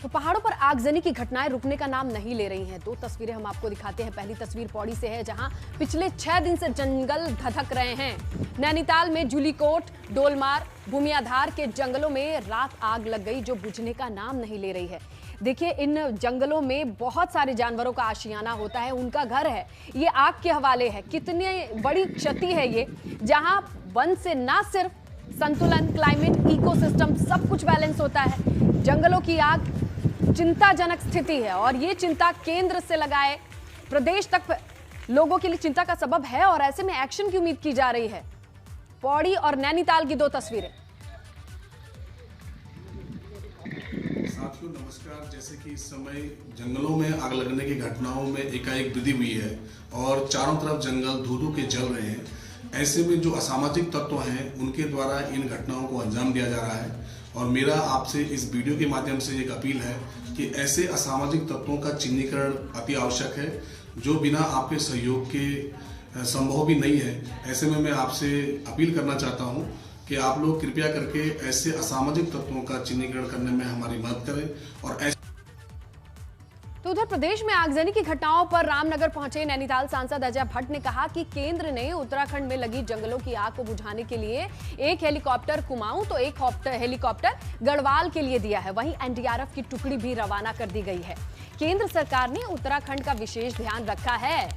तो पहाड़ों पर आगजनी की घटनाएं रुकने का नाम नहीं ले रही हैं। दो तस्वीरें हम आपको दिखाते हैं। पहली तस्वीर पौड़ी से है, जहां पिछले 6 दिन से जंगल धधक रहे हैं। नैनीताल में जूलीकोट, डोलमार, भूमियाधार के जंगलों में रात आग लग गई, जो बुझने का नाम नहीं ले रही है। देखिए, इन जंगलों में बहुत सारे जानवरों का आशियाना होता है, उनका घर है। ये आग के हवाले है। कितनी बड़ी क्षति है ये, जहां वन से ना सिर्फ संतुलन, क्लाइमेट, इकोसिस्टम सब कुछ बैलेंस होता है। जंगलों की आग चिंताजनक स्थिति है और ये चिंता केंद्र से लगाए प्रदेश तक लोगों के लिए चिंता का सबब है और ऐसे में एक्शन की उम्मीद की जा रही है। पौड़ी और नैनीताल की दो तस्वीरें। साथियों नमस्कार। जैसे कि इस समय जंगलों में आग लगने की घटनाओं में एकाएक वृद्धि हुई है और चारों तरफ जंगल धू धू के जल रहे हैं। ऐसे में जो असामाजिक तत्व हैं उनके द्वारा इन घटनाओं को अंजाम दिया जा रहा है और मेरा आपसे इस वीडियो के माध्यम से एक अपील है कि ऐसे असामाजिक तत्वों का चिन्हीकरण अति आवश्यक है, जो बिना आपके सहयोग के संभव भी नहीं है। ऐसे में मैं आपसे अपील करना चाहता हूं कि आप लोग कृपया करके ऐसे असामाजिक तत्वों का चिन्हीकरण करने में हमारी मदद करें। और तो उधर प्रदेश में आगजनी की घटनाओं पर रामनगर पहुंचे नैनीताल सांसद अजय भट्ट ने कहा कि केंद्र ने उत्तराखंड में लगी जंगलों की आग को बुझाने के लिए एक हेलीकॉप्टर कुमाऊं तो एक हेलीकॉप्टर गढ़वाल के लिए दिया है। वहीं एनडीआरएफ की टुकड़ी भी रवाना कर दी गई है। केंद्र सरकार ने उत्तराखंड का विशेष ध्यान रखा है,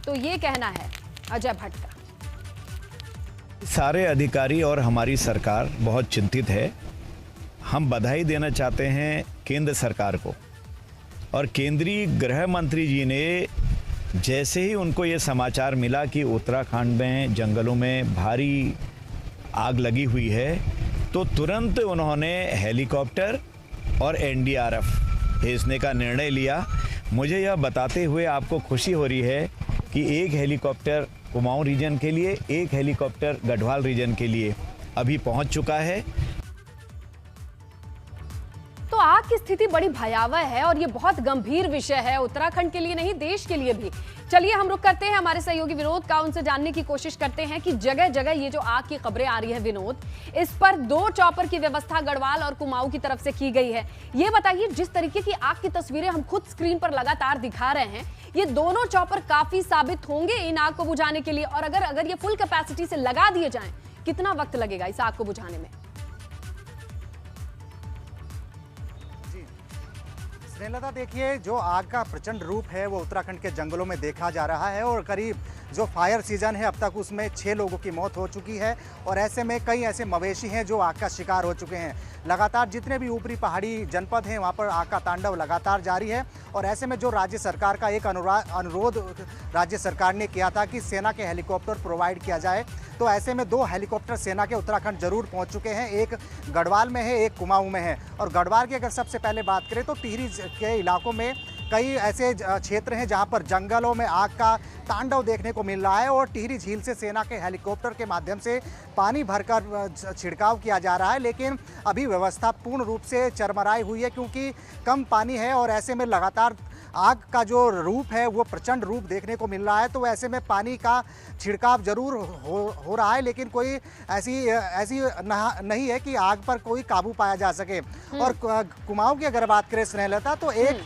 तो ये कहना है अजय भट्ट का। सारे अधिकारी और हमारी सरकार बहुत चिंतित है। हम बधाई देना चाहते हैं केंद्र सरकार को। और केंद्रीय गृह मंत्री जी ने जैसे ही उनको ये समाचार मिला कि उत्तराखंड में जंगलों में भारी आग लगी हुई है, तो तुरंत उन्होंने हेलीकॉप्टर और एनडीआरएफ भेजने का निर्णय लिया। मुझे यह बताते हुए आपको खुशी हो रही है कि एक हेलीकॉप्टर कुमाऊं रीजन के लिए, एक हेलीकॉप्टर गढ़वाल रीजन के लिए अभी पहुंच चुका है। तो आग की स्थिति बड़ी भयावह है और ये बहुत गंभीर विषय है, उत्तराखंड के लिए नहीं, देश के लिए भी। चलिए हम रुक करते हैं हमारे सहयोगी विनोद का, उनसे जानने की कोशिश करते हैं कि जगह जगह ये जो आग की खबरें आ रही है विनोद, इस पर 2 चॉपर की व्यवस्था गढ़वाल और कुमाऊं की तरफ से की गई है। ये बताइए, जिस तरीके की आग की तस्वीरें हम खुद स्क्रीन पर लगातार दिखा रहे हैं, ये दोनों चॉपर काफी साबित होंगे इन आग को बुझाने के लिए? और अगर ये फुल कैपेसिटी से लगा दिए जाएं, कितना वक्त लगेगा इस आग को बुझाने में? स्नेहलता, देखिए, जो आग का प्रचंड रूप है वो उत्तराखंड के जंगलों में देखा जा रहा है और करीब जो फायर सीजन है अब तक उसमें 6 लोगों की मौत हो चुकी है और ऐसे में कई ऐसे मवेशी हैं जो आग का शिकार हो चुके हैं। लगातार जितने भी ऊपरी पहाड़ी जनपद हैं वहाँ पर आग का तांडव लगातार जारी है और ऐसे में जो राज्य सरकार का एक अनुरोध राज्य सरकार ने किया था कि सेना के हेलीकॉप्टर प्रोवाइड किया जाए, तो ऐसे में 2 हेलीकॉप्टर सेना के उत्तराखंड जरूर पहुंच चुके हैं। एक गढ़वाल में है, एक कुमाऊं में है। और गढ़वाल की अगर सबसे पहले बात करें तो टिहरी के इलाकों में कई ऐसे क्षेत्र हैं जहां पर जंगलों में आग का तांडव देखने को मिल रहा है और टिहरी झील से सेना के हेलीकॉप्टर के माध्यम से पानी भरकर छिड़काव किया जा रहा है। लेकिन अभी व्यवस्था पूर्ण रूप से चरमराई हुई है क्योंकि कम पानी है और ऐसे में लगातार आग का जो रूप है वो प्रचंड रूप देखने को मिल रहा है। तो ऐसे में पानी का छिड़काव जरूर हो रहा है, लेकिन कोई ऐसी नहीं है कि आग पर कोई काबू पाया जा सके। और कुमाऊं की अगर बात करें स्नेहलता, तो एक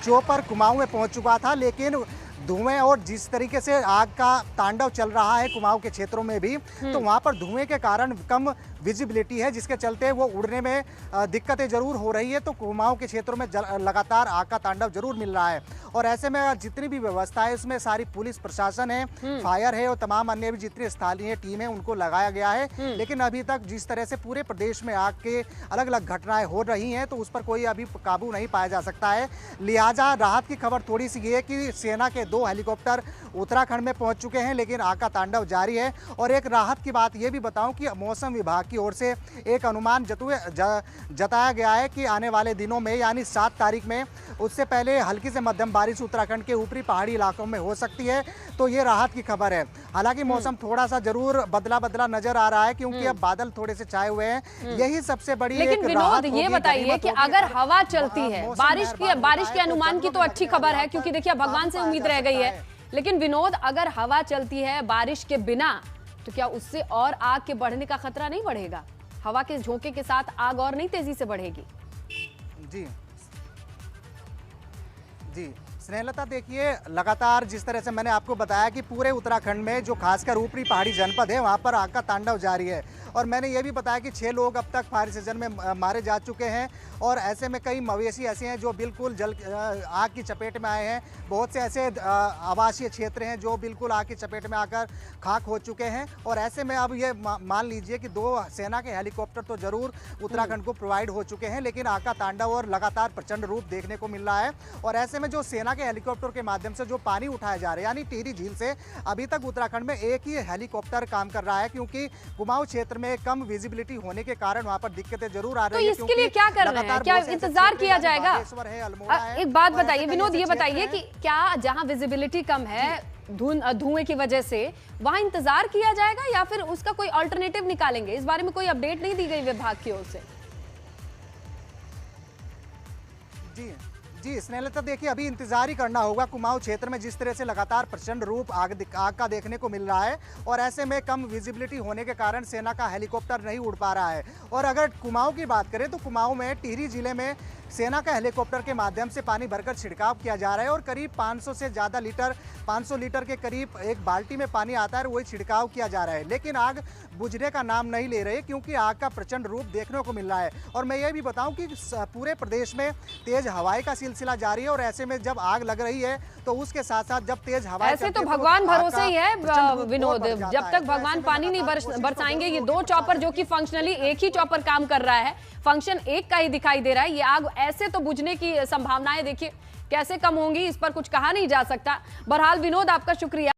चॉपर कुमाऊं में पहुंच चुका था, लेकिन धुएं और जिस तरीके से आग का तांडव चल रहा है कुमाऊं के क्षेत्रों में भी, तो वहां पर धुएं के कारण कम विजिबिलिटी है, जिसके चलते वो उड़ने में दिक्कतें जरूर हो रही है। तो कुमाऊं के क्षेत्रों में लगातार आग का तांडव जरूर मिल रहा है और ऐसे में जितनी भी व्यवस्था है उसमें सारी पुलिस प्रशासन है, फायर है और तमाम अन्य भी जितनी स्थानीय टीम है उनको लगाया गया है। लेकिन अभी तक जिस तरह से पूरे प्रदेश में आग के अलग अलग घटनाएं हो रही हैं तो उस पर कोई अभी काबू नहीं पाया जा सकता है। लिहाजा राहत की खबर थोड़ी सी ये है कि सेना के 2 हेलीकॉप्टर उत्तराखंड में पहुंच चुके हैं, लेकिन आग का तांडव जारी है। और एक राहत की बात यह भी बताऊं कि मौसम विभाग की ओर से एक अनुमान जताया गया है कि आने वाले दिनों में यानी 7 तारीख में उससे पहले हल्की से मध्यम बारिश उत्तराखंड के ऊपरी पहाड़ी इलाकों में हो सकती है। तो ये राहत की खबर है। हालांकि मौसम थोड़ा सा जरूर बदला नजर आ रहा है क्योंकि अब बादल थोड़े से छाए हुए हैं, यही सबसे बड़ी लेकिन विनोद ये बताइए कि अगर हवा चलती है, बारिश के अनुमान की तो अच्छी खबर है क्योंकि देखिए भगवान से उम्मीद रह गई है। लेकिन विनोद, अगर हवा चलती है बारिश के बिना, तो क्या उससे और आग के बढ़ने का खतरा नहीं बढ़ेगा? हवा के झोंके के साथ आग और नहीं तेजी से बढ़ेगी? जी जी स्नेहलता, देखिए लगातार जिस तरह से मैंने आपको बताया कि पूरे उत्तराखंड में जो खासकर ऊपरी पहाड़ी जनपद है वहाँ पर आग का तांडव जारी है, और मैंने ये भी बताया कि 6 लोग अब तक फायर सीजन में मारे जा चुके हैं, और ऐसे में कई मवेशी ऐसे हैं जो बिल्कुल आग की चपेट में आए हैं। बहुत से ऐसे आवासीय क्षेत्र हैं जो बिल्कुल आग की चपेट में आकर खाक हो चुके हैं, और ऐसे में अब ये मान लीजिए कि 2 सेना के हेलीकॉप्टर तो जरूर उत्तराखंड को प्रोवाइड हो चुके हैं, लेकिन आग का तांडव और लगातार प्रचंड रूप देखने को मिल रहा है। और ऐसे में जो सेना के हेलीकॉप्टर के माध्यम से जो पानी उठाया जा रहा है, यानी टिहरी झील से अभी तक उत्तराखंड में एक ही हेलीकॉप्टर काम कर रहा है, क्योंकि कुमाऊं क्षेत्र में कम विजिबिलिटी होने के कारण वहां पर दिक्कतें जरूर आ रही है। तो इसके लिए क्या कर रहे हैं, क्या इंतजार किया जाएगा? एक बात बताइए विनोद, ये बताइए कि क्या जहां विजिबिलिटी कम है धुएं की वजह से वहां इंतजार किया जाएगा या फिर उसका कोई अल्टरनेटिव निकालेंगे? इस बारे में कोई अपडेट नहीं दी गई विभाग की ओर से। जी स्नेहलता, देखिए अभी इंतजार ही करना होगा। कुमाऊं क्षेत्र में जिस तरह से लगातार प्रचंड रूप आग का देखने को मिल रहा है, और ऐसे में कम विजिबिलिटी होने के कारण सेना का हेलीकॉप्टर नहीं उड़ पा रहा है। और अगर कुमाऊं की बात करें तो कुमाऊं में टिहरी जिले में सेना का हेलीकॉप्टर के माध्यम से पानी भरकर छिड़काव किया जा रहा है, और करीब 500 से ज़्यादा लीटर 500 लीटर के करीब एक बाल्टी में पानी आता है, वही छिड़काव किया जा रहा है, लेकिन आग बुझने का नाम नहीं ले रही, क्योंकि आग का प्रचंड रूप देखने को मिल रहा है। और मैं ये भी बताऊं कि पूरे प्रदेश में तेज हवाएं का सिलसिला जारी है, और ऐसे में जब आग लग रही है तो उसके साथ साथ जब तेज हवाएं ऐसे तो भगवान भरोसे ही है विनोद, जब तक भगवान पानी नहीं बरसाएंगे ये 2 चॉपर जो कि फंक्शनली एक ही चॉपर काम कर रहा है, फंक्शन एक का ही दिखाई दे रहा है, ये आग ऐसे तो बुझने की संभावनाएं देखिए कैसे कम होंगी, इस पर कुछ कहा नहीं जा सकता। बहरहाल विनोद, आपका शुक्रिया।